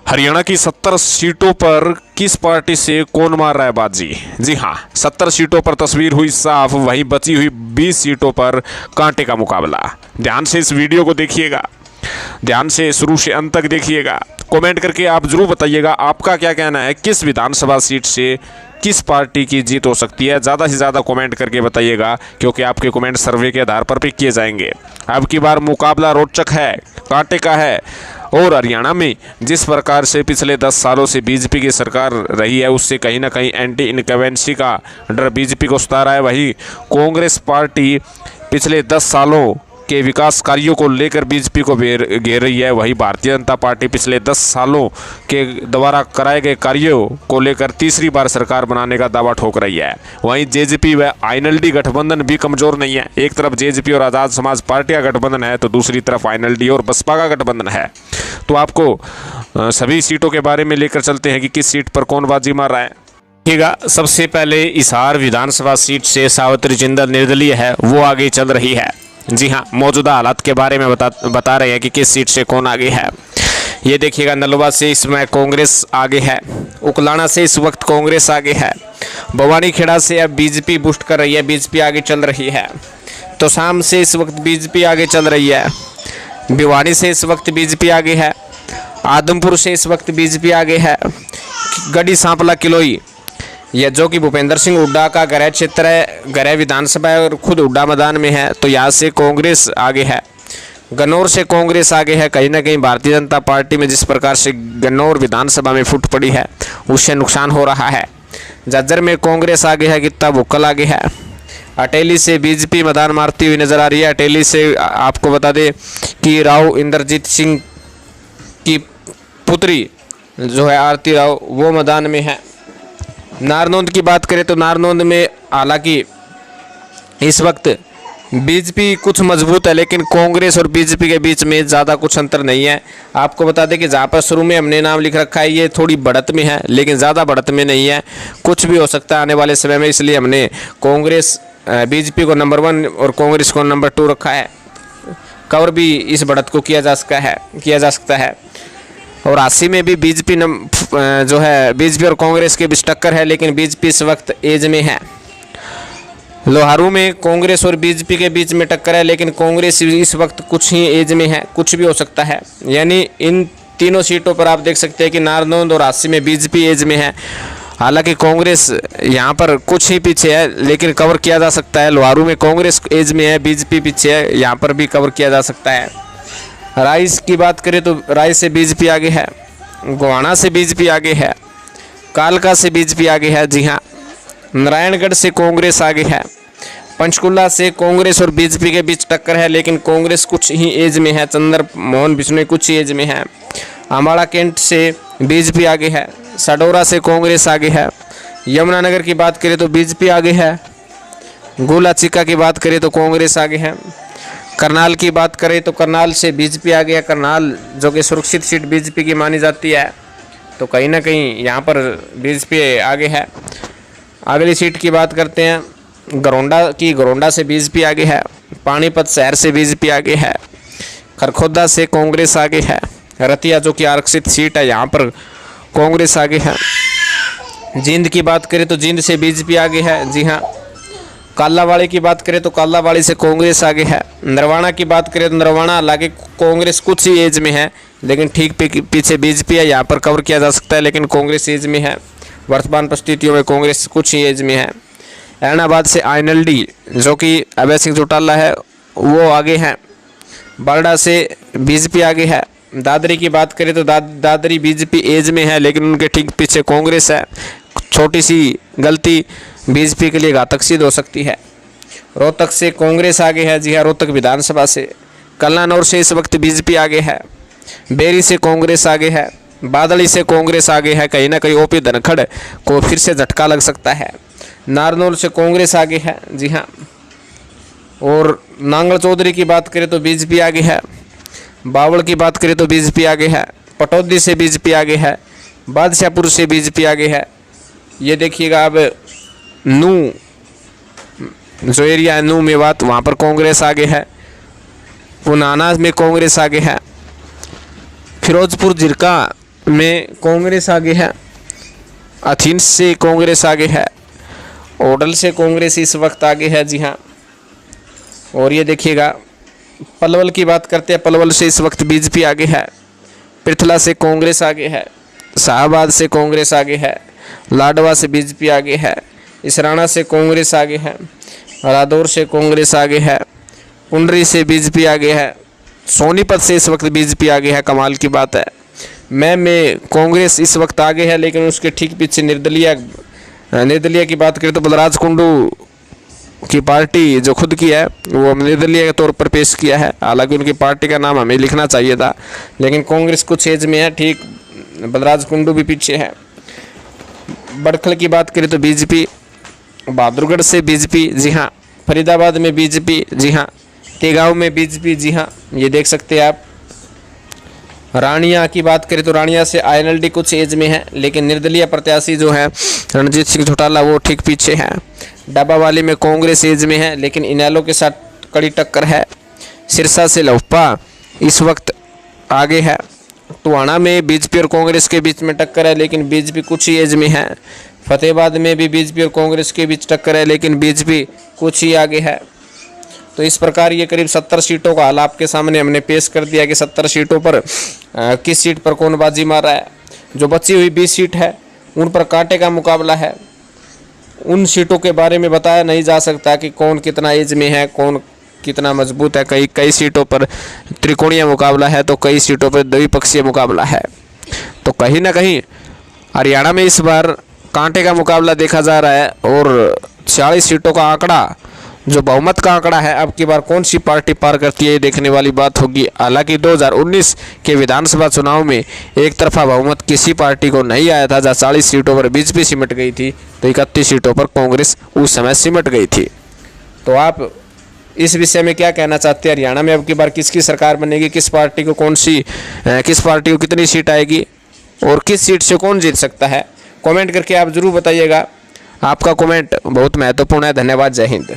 हरियाणा की 70 सीटों पर किस पार्टी से कौन मार रहा है बाजी? जी हाँ, 70 सीटों पर तस्वीर हुई साफ, वहीं बची हुई 20 सीटों पर कांटे का मुकाबला। ध्यान से इस वीडियो को देखिएगा, ध्यान से शुरू से अंत तक देखिएगा। कमेंट करके आप जरूर बताइएगा आपका क्या कहना है, किस विधानसभा सीट से किस पार्टी की जीत हो सकती है। ज़्यादा से ज़्यादा कमेंट करके बताइएगा, क्योंकि आपके कमेंट सर्वे के आधार पर भी किए जाएंगे। अब की बार मुकाबला रोचक है, कांटे का है। और हरियाणा में जिस प्रकार से पिछले 10 सालों से बीजेपी की सरकार रही है, उससे कहीं ना कहीं एंटी इनकम्बेंसी का डर बीजेपी को सता रहा है। वहीं कांग्रेस पार्टी पिछले 10 सालों के विकास कार्यों को लेकर बीजेपी को घेर रही है। वहीं भारतीय जनता पार्टी पिछले 10 सालों के द्वारा कराए गए कार्यों को लेकर तीसरी बार सरकार बनाने का दावा ठोक रही है। वहीं जेजेपी व आईएनएलडी गठबंधन भी कमज़ोर नहीं है। एक तरफ जेजेपी और आज़ाद समाज पार्टी का गठबंधन है, तो दूसरी तरफ आईएनएलडी और बसपा का गठबंधन है। तो आपको सभी सीटों के बारे में लेकर चलते हैं कि किस सीट पर कौन बाजी मार रहा है। देखिएगा, सबसे पहले हिसार विधानसभा सीट से सावित्री जिंदल निर्दलीय है, वो आगे चल रही है। जी हाँ, मौजूदा हालात के बारे में बता रहे हैं कि किस सीट से कौन आगे है। ये देखिएगा, नलवा से इसमें कांग्रेस आगे है, उकलाना से इस वक्त कांग्रेस आगे है, भवानी खेड़ा से अब बीजेपी बूस्ट कर रही है, बीजेपी आगे चल रही है। तो शाम से इस वक्त बीजेपी आगे चल रही है, भिवानी से इस वक्त बीजेपी आगे है, आदमपुर से इस वक्त बीजेपी आगे है, गढ़ी सांपला किलोई, यह जो कि भूपेंद्र सिंह हुड्डा का गृह क्षेत्र है, गृह विधानसभा है और खुद हुड्डा मैदान में है, तो यहाँ से कांग्रेस आगे है। गन्नौर से कांग्रेस आगे है। कहीं ना कहीं भारतीय जनता पार्टी में जिस प्रकार से गन्नौर विधानसभा में फूट पड़ी है, उससे नुकसान हो रहा है। झज्जर में कांग्रेस आगे है, कितना भुक्कल आगे है। अटेली से बीजेपी मैदान मारती हुई नजर आ रही है। अटेली से आपको बता दें कि राव इंद्रजीत सिंह की पुत्री जो है आरती राव, वो मैदान में है। नारनौंद की बात करें तो नारनौंद में हालांकि इस वक्त बीजेपी कुछ मजबूत है, लेकिन कांग्रेस और बीजेपी के बीच में ज़्यादा कुछ अंतर नहीं है। आपको बता दें कि जहाँ पर शुरू में हमने नाम लिख रखा है, ये थोड़ी बढ़त में है, लेकिन ज़्यादा बढ़त में नहीं है, कुछ भी हो सकता है आने वाले समय में। इसलिए हमने कांग्रेस बीजेपी को नंबर 1 और कांग्रेस को नंबर 2 रखा है। कवर भी इस बढ़त को किया जा सकता है। और 80 में भी बीजेपी जो है बीजेपी और कांग्रेस के बीच टक्कर है, लेकिन बीजेपी इस वक्त एज में है। लोहारू में कांग्रेस और बीजेपी के बीच में टक्कर है, लेकिन कांग्रेस इस वक्त कुछ ही एज में है, कुछ भी हो सकता है। यानी इन तीनों सीटों पर आप देख सकते हैं कि नारनौंद और 80 में बीजेपी एज में है। हालांकि कांग्रेस यहाँ पर कुछ ही पीछे है, लेकिन कवर किया जा सकता है। लोहारू में कांग्रेस एज में है, बीजेपी पीछे है, यहाँ पर भी कवर किया जा सकता है। राइस की बात करें तो राइस से बीजेपी आगे है, गोहाना से बीजेपी आगे है, कालका से बीजेपी आगे है। जी हाँ, नारायणगढ़ से कांग्रेस आगे है, पंचकुला से कांग्रेस और बीजेपी के बीच टक्कर है, लेकिन कांग्रेस कुछ ही एज में है। चंद्रमोहन बिश्नोई कुछ ही एज में है। अम्बाड़ा कैंट से बीजेपी आगे है, सडोरा से कांग्रेस आगे है। यमुनानगर की बात करें तो बीजेपी आगे है। गोला चिक्का की बात करें तो कांग्रेस आगे है। करनाल की बात करें तो करनाल से बीजेपी आगे है। करनाल जो कि सुरक्षित सीट बीजेपी की मानी जाती है, तो कहीं ना कहीं यहाँ पर बीजेपी आगे है। अगली सीट की बात करते हैं गरोंडा से बीजेपी आगे है। पानीपत शहर से बीजेपी आगे है। खरखोदा से कांग्रेस आगे है। रतिया जो कि आरक्षित सीट है, यहाँ पर कांग्रेस आगे है। जींद की बात करें तो जींद से बीजेपी आगे है। जी हाँ, कालावाड़ी की बात करें तो कालावाड़ी से कांग्रेस आगे है। नरवाना की बात करें तो नरवाना हालांकि कांग्रेस कुछ ही एज में है, लेकिन ठीक पीछे बीजेपी है, यहाँ पर कवर किया जा सकता है, लेकिन कांग्रेस एज में है। वर्तमान परिस्थितियों में कांग्रेस कुछ ही एज में है। ऐनाबाद से आईएनएलडी जो कि अभय सिंह चौटाला है, वो आगे हैं। बारडा से बीजेपी आगे है। दादरी की बात करें तो दादरी बीजेपी एज में है, लेकिन उनके ठीक पीछे कांग्रेस है। छोटी सी गलती बीजेपी के लिए घातक सिद्ध हो सकती है। रोहतक से कांग्रेस आगे है। जी हाँ, रोहतक विधानसभा से। कल्लानौर से इस वक्त बीजेपी आगे है। बेरी से कांग्रेस आगे है। बादली से कांग्रेस आगे है। कहीं ना कहीं ओपी धनखड़ को फिर से झटका लग सकता है। नारनौल से कांग्रेस आगे है। जी हाँ, और नांगल चौधरी की बात करें तो बीजेपी आगे है। बावल की बात करें तो बीजेपी आगे है। पटौदी से बीजेपी आगे है। बादशाहपुर से बीजेपी आगे है। ये देखिएगा, अब नू जो एरिया है नू मेवात, वहाँ पर कांग्रेस आगे है। पुनाना में कांग्रेस आगे है। फिरोजपुर जिरका में कांग्रेस आगे है, अथीन से कांग्रेस आगे है, ओडल से कांग्रेस इस वक्त आगे है। जी हाँ, और ये देखिएगा पलवल की बात करते हैं, पलवल से इस वक्त बीजेपी आगे है, पृथला से कांग्रेस आगे है, शाहबाद से कांग्रेस आगे है, लाडवा से बीजेपी आगे है, इसराना से कांग्रेस आगे है, रादौर से कांग्रेस आगे है, पुंडरी से बीजेपी आगे है, सोनीपत से इस वक्त बीजेपी आगे है। कमाल की बात है, में कांग्रेस इस वक्त आगे है, लेकिन उसके ठीक पीछे निर्दलीय की बात करें तो बलराज कुंडू की पार्टी जो खुद की है वो निर्दलीय के तौर पर पेश किया है। हालांकि उनकी पार्टी का नाम हमें लिखना चाहिए था, लेकिन कांग्रेस कुछ एज में है, ठीक बलराज कुंडू भी पीछे है। बड़खल की बात करें तो बीजेपी, बहादुरगढ़ से बीजेपी, जी हाँ, फरीदाबाद में बीजेपी, जी हाँ, तेगांव में बीजेपी, जी हाँ, ये देख सकते हैं आप। रानिया की बात करें तो रानिया से आईएनएलडी कुछ एज में है, लेकिन निर्दलीय प्रत्याशी जो है रणजीत सिंह चौटाला वो ठीक पीछे है। डब्बावाली में कांग्रेस एज में है, लेकिन इनेलो के साथ कड़ी टक्कर है। सिरसा से लोहपा इस वक्त आगे है। टोहाना में बीजेपी और कांग्रेस के बीच में टक्कर है, लेकिन बीजेपी कुछ ही एज में है। फतेहाबाद में भी बीजेपी और कांग्रेस के बीच टक्कर है, लेकिन बीजेपी कुछ ही आगे है। तो इस प्रकार ये करीब 70 सीटों का हाल आपके सामने हमने पेश कर दिया कि 70 सीटों पर किस सीट पर कौन बाजी मार रहा है। जो बची हुई 20 सीट है उन पर कांटे का मुकाबला है। उन सीटों के बारे में बताया नहीं जा सकता कि कौन कितना एज में है, कौन कितना मजबूत है। कई सीटों पर त्रिकोणीय मुकाबला है, तो कई सीटों पर द्विपक्षीय मुकाबला है। तो कहीं ना कहीं हरियाणा में इस बार कांटे का मुकाबला देखा जा रहा है, और 40 सीटों का आंकड़ा जो बहुमत का आंकड़ा है, अब की बार कौन सी पार्टी पार करती है ये देखने वाली बात होगी। हालांकि 2019 के विधानसभा चुनाव में एक तरफा बहुमत किसी पार्टी को नहीं आया था, जहाँ 40 सीटों पर बीजेपी सिमट गई थी, तो 31 सीटों पर कांग्रेस उस समय सिमट गई थी। तो आप इस विषय में क्या कहना चाहते हैं? हरियाणा में अब की बार किसकी सरकार बनेगी, किस पार्टी को कितनी सीट आएगी, और किस सीट से कौन जीत सकता है? कमेंट करके आप जरूर बताइएगा। आपका कमेंट बहुत महत्वपूर्ण है। धन्यवाद। जय हिंद।